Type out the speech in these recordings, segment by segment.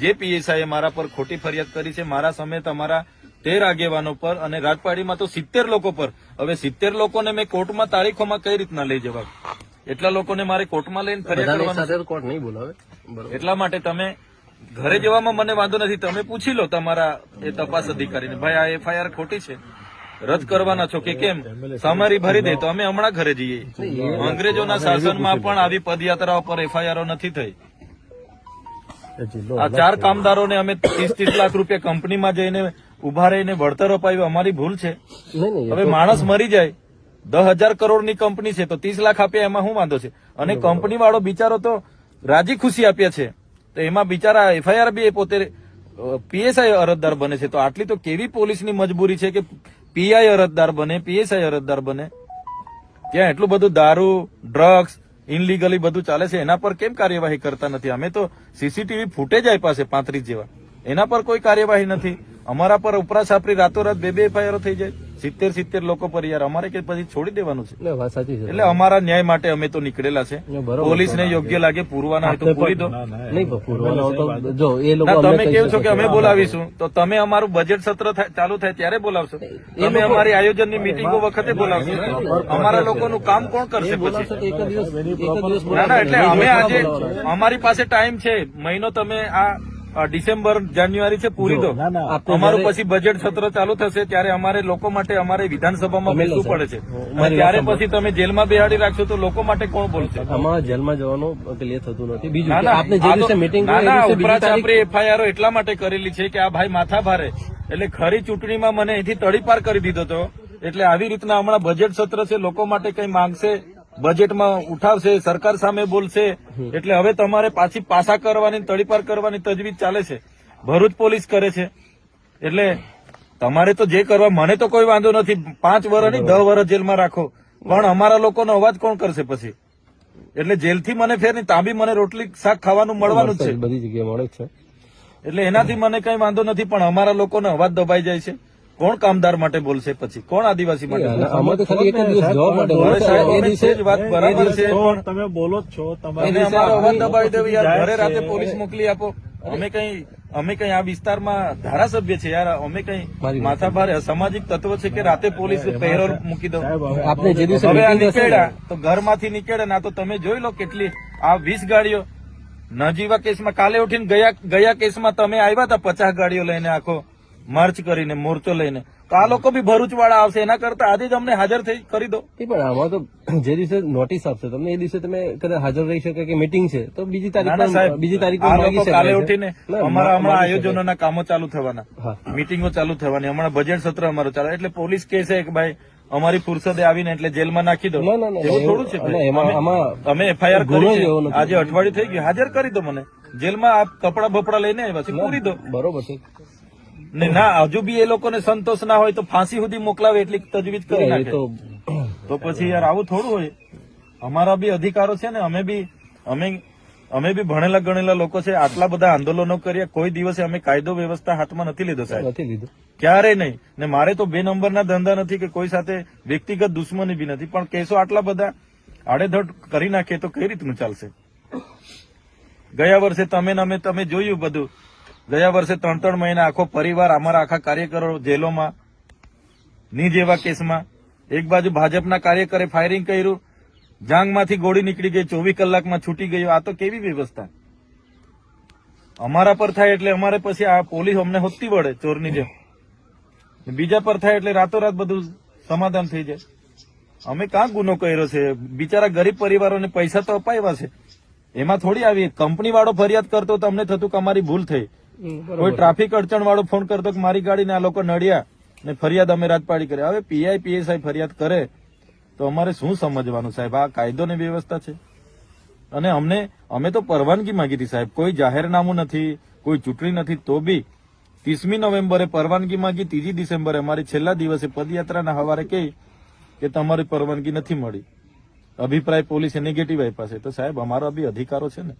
જે પીએસઆઈએ મારા પર ખોટી ફરિયાદ કરી છે, મારા સમેત અમારા 13 આગેવાનો પર અને રાજપાડીમાં તો 70 લોકો પર. હવે 70 લોકોને મેં કોર્ટમાં તારીખોમાં કઈ રીતના લઈ જવા? એટલા લોકોને મારે કોર્ટમાં લઈને ફરિયાદ કરવાની કોર્ટ નહીં બોલાવે. એટલા માટે તમે ઘરે જવામાં મને વાંધો નથી. તમે પૂછી લો તમારા એ તપાસ અધિકારીને, ભાઈ આ એફઆઈઆર ખોટી છે, રદ કરવાના છો કે કેમ? સમારી ભરી દે તો અમે હમણાં ઘરે જઈએ. અંગ્રેજોના શાસનમાં પણ આવી પદયાત્રાઓ પર એફઆઈઆરો નથી થઈ. આ 4 કામદારોને અમે 30 લાખ રૂપિયા કંપનીમાં જઈને ઉભા રહીને વળતર અપાવ્યું, અમારી ભૂલ છે. હવે માણસ મરી જાય, 10,000 કરોડની કંપની છે તો 30 લાખ આપ્યા એમાં શું વાંધો છે? અને કંપની વાળો બિચારો તો રાજી ખુશી આપ્યા છે, તો એમાં બિચારા એફઆઈઆર બી પોતે પીએસઆઈ અરજદાર બને છે. તો આટલી તો કેવી પોલીસની મજબૂરી છે કે પીઆઈ અરજદાર બને, પીએસઆઈ અરજદાર બને? ત્યાં એટલું બધું દારૂ, ડ્રગ્સ, ઇનલીગલી બધું ચાલે છે, એના પર કેમ કાર્યવાહી કરતા નથી? અમે તો સીસીટીવી ફૂટેજ આપ્યા છે 35 જેવા, એના પર કોઈ કાર્યવાહી નથી. અમારા પર ઉપરા છાપરી રાતોરાત 2 એફઆઈઆર થઈ જાય 70 લોકો પર. યાર અમારે કે પછી છોડી દેવાનું છે? એટલે અમારા ન્યાય માટે અમે તો નીકળેલા છે. પોલીસને યોગ્ય લાગે પૂરવાના હોય તો પૂરી દો. તમે કેવું છો કે અમે બોલાવીશું, તો તમે અમારું બજેટ સત્ર ચાલુ થાય ત્યારે બોલાવશો? તમે અમારી આયોજનની મિટિંગો વખતે બોલાવશો? અમારા લોકોનું કામ કોણ કરશે પછી? ના, એટલે અમે આજે અમારી પાસે ટાઈમ છે, મહિનો. તમે આ ડિસેમ્બર જાન્યુઆરી છે, પૂરી દો. અમારું પછી બજેટ સત્ર ચાલુ થશે ત્યારે અમારે લોકો માટે અમારે વિધાનસભામાં બેસવું પડે છે. ત્યારે પછી તમે જેલમાં બેહાડી રાખશો તો લોકો માટે કોણ બોલશે? આમાં જેલમાં જવાનું ક્લિયર થતું નથી. બીજું આપને જે દિવસે મીટિંગ ઉપરાચાપરી એફઆઈઆર એટલા માટે કરેલી છે કે આ ભાઈ માથા ભારે, એટલે ખરી ચૂંટણીમાં મને અહીંથી તડીપાર કરી દીધો હતો. એટલે આવી રીતના હમણાં બજેટ સત્ર છે, લોકો માટે કઈ માંગશે, બજેટમાં ઉઠાવશે, સરકાર સામે બોલશે. એટલે હવે તમારે પાછી પાસા કરવાની, તડીપાર કરવાની તજવીજ ચાલે છે, ભરૂચ પોલીસ કરે છે. એટલે તમારે તો જે કરવા, મને તો કોઈ વાંધો નથી. 5 વર્ષ નહીં 10 વર્ષ જેલમાં રાખો, પણ અમારા લોકોનો અવાજ કોણ કરશે પછી? એટલે જેલથી મને ફેર નહીં, ત્યાં બી મને રોટલી શાક ખાવાનું મળવાનું જ છે, બધી જગ્યાએ મળે છે. એટલે એનાથી મને કઈ વાંધો નથી. પણ અમારા લોકોનો અવાજ દબાઈ જાય છે. કોણ કામદાર માટે બોલશે પછી? કોણ આદિવાસી માટે? વાત બરાબર છે, પણ તમે બોલો જ છો, તમે અમારો અવાજ દબાવી દો યાર. ઘરે રાતે પોલીસ મોકલી આપો. અમે કઈ આ વિસ્તારમાં ધારાસભ્ય છે યાર, અમે કઈ માથાભારે અસામાજિક તત્વ છે કે રાતે પોલીસ પહેરો મૂકી દો? આપણે જે દિવસે હવે આ નીકળ્યા તો ઘરમાંથી નીકળે ના, તો તમે જોઈ લો કેટલી આ 20 ગાડીઓ નજીવા કેસમાં. કાલે ઉઠીને ગયા કેસમાં તમે આવ્યા હતા 50 ગાડીઓ લઈને, આખો માર્ચ કરીને, મોરચો લઈને. તો આ લોકો બી ભરૂચ વાળા આવશે, એના કરતા આજે જ અમને હાજર થઈ કરી દો. પણ આમાં તો જે દિવસે નોટિસ આપશે તમને એ દિવસે તમે કદાચ હાજર રહી શકે કે મીટિંગ છે તો બીજી તારીખ કાલે ઉઠીને અમારા હમણાં આયોજનોના કામો ચાલુ થવાના, મીટિંગો ચાલુ થવાની. હમણાં બજેટ સત્ર અમારું ચાલે, એટલે પોલીસ કહે છે કે ભાઈ અમારી ફુરસદે આવીને એટલે જેલમાં નાખી દો. એવું થોડું છે? અમે એફઆઈઆર કરી છે, આજે અઠવાડિયું થઈ ગયું, હાજર કરી દો મને જેલમાં. આપ કપડા બપડા લઈને આવ્યા છે, પૂરી દો. બરોબર છે ને ના, હજુ બી એ લોકોને સંતોષ ના હોય તો ફાંસી સુધી મોકલાવે એટલી તજવીજ કરી નાખે. તો પછી યાર આવું થોડું હોય? અમારા બી અધિકારો છે ને, અમે બી ભણેલા ગણેલા લોકો છે. આટલા બધા આંદોલનો કર્યા, કોઈ દિવસે અમે કાયદો વ્યવસ્થા હાથમાં નથી લીધો સાહેબ, નથી લીધો ક્યારેય નહીં. ને મારે તો 2 નંબરના ધંધા નથી કે કોઈ સાથે વ્યક્તિગત દુશ્મની બી નથી, પણ કેસો આટલા બધા આડેધડ કરી નાખીએ તો કઈ રીતનું ચાલશે? ગયા વર્ષે તમે જોયું બધું. ગયા વર્ષે 3 મહિના આખો પરિવાર, અમારા આખા કાર્યકરો જેલોમાં, ની જેવા કેસમાં. એક બાજુ ભાજપના કાર્યકરે ફાયરિંગ કર્યું, જાંગમાંથી ગોળી નીકળી ગઈ, 24 કલાકમાં છૂટી ગયો. આ તો કેવી વ્યવસ્થા? અમારા પર થાય એટલે અમારે પછી આ પોલીસ અમને હોતી વળે ચોરની જેમ. બીજા પર થાય એટલે રાતોરાત બધું સમાધાન થઈ જાય. અમે કાં ગુનો કર્યો છે? બિચારા ગરીબ પરિવારોને પૈસા તો અપાવ્યા છે, એમાં થોડી આવી. કંપની વાળો ફરિયાદ કરતો તો અમને થતું કે અમારી ભૂલ થઈ. કોઈ ટ્રાફિક અડચણ વાળો ફોન કરતો કે મારી ગાડીને આ લોકો નડ્યા ને ફરિયાદ અમે રાજપાડી કરે. હવે પીઆઈ પીએસઆઈ ફરિયાદ કરે તો અમારે શું સમજવાનું સાહેબ? આ કાયદો ને વ્યવસ્થા છે. અને અમે તો પરવાનગી માંગી હતી સાહેબ, કોઈ જાહેરનામું નથી, કોઈ ચૂંટણી નથી, તો બી 30મી નવેમ્બરે પરવાનગી માંગી. 3 ડિસેમ્બરે અમારી છેલ્લા દિવસે પદયાત્રાના હવારે કહી કે તમારી પરવાનગી નથી મળી. અભિપ્રાય પોલીસે નેગેટિવ આપ્યા છે. તો સાહેબ અમારા બી અધિકારો છે ને,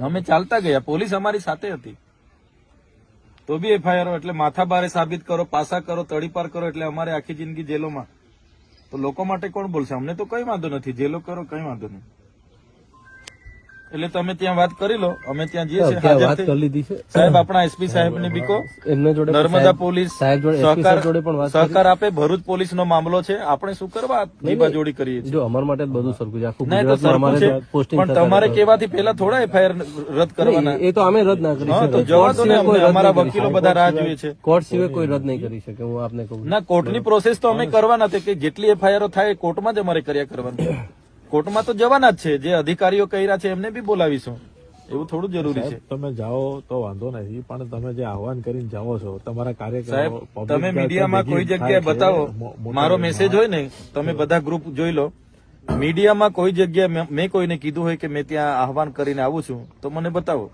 અમે ચાલતા ગયા, પોલીસ અમારી સાથે હતી, તો બી એફઆઈઆર. એટલે માથાભારે સાબિત કરો, પાસા કરો, તડીપાર કરો, એટલે અમારે આખી જિંદગી જેલોમાં. તો લોકો માટે કોણ બોલશે? અમને તો કઈ વાંધો નથી, જેલો કરો, કઈ વાંધો નહીં. એટલે તમે ત્યાં વાત કરી લો, અમે ત્યાં જઈએ છીએ ત્યાં વાત હાજર કરી થઈ. લીધી છે સાહેબ આપણા એસપી સાહેબ ને બીકો એમના જોડે નર્મદા પોલીસ સાહેબ જોડે SP સાહેબ જોડે પણ વાત સહકાર આપે. ભરૂચ પોલીસ નો મામલો છે, આપણે શું કરવા જીબા જોડી કરીએ છીએ? જો અમારા માટે જ બધું સરખું છે આખું ના, એ તો ગુજરાતમાં સરખું અમારે છે, પોસ્ટિંગ પણ તમારે કેવાથી પહેલા થોડા એફઆઈઆર રદ કરવાના. એ તો અમે રદ ના કરી હા, તો શકીએ જવા દો ને, કોર્ટ સિવાય કોઈ રદ અમારા નહીં કરી વકીલો બધા રાહ જોઈએ છે. કોર્ટ સિવાય કોઈ રદ નહીં કરી શકે હું આપને કહું ના, કોર્ટની પ્રોસેસ તો અમે કરવાના છે કે જેટલી એફઆઈઆર થાય એ કોર્ટમાં જ અમારે કર્યા કરવાનું. કોર્ટમાં તો જવાના જ છે, જે અધિકારીઓ કર્યા છે એમને બી બોલાવીશું. એવું થોડું જરૂરી છે. તમે જાઓ તો વાંધો નથી, પણ તમે જે આહવાન કરીને જાઓ છો તમારા કાર્યકરો સાહેબ, public તમે મીડિયામાં કોઈ ભેગી જગ્યાએ થાય છે, બતાવો, મારો મેસેજ હોય ને, તમે બધા ગ્રુપ જોઈ લો. મીડિયામાં કોઈ જગ્યાએ મેં કોઈને કીધું હોય કે મેં ત્યાં આહવાન કરીને આવું છું તો મને બતાવો.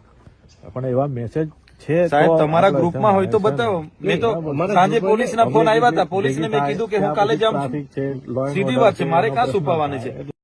પણ એવા મેસેજ છે સાહેબ, તો તમારા આપણે ગ્રુપમાં હોય તો છે ને. બતાવો. મેં તો સાંજે પોલીસના ફોન આવ્યા હતા, પોલીસને મેં કીધું કે હું કાલે જાઉં છું. ટ્રાફિક છે, law and સીધી order વાત છે, મારે ક્યાં છુપાવવાની છે?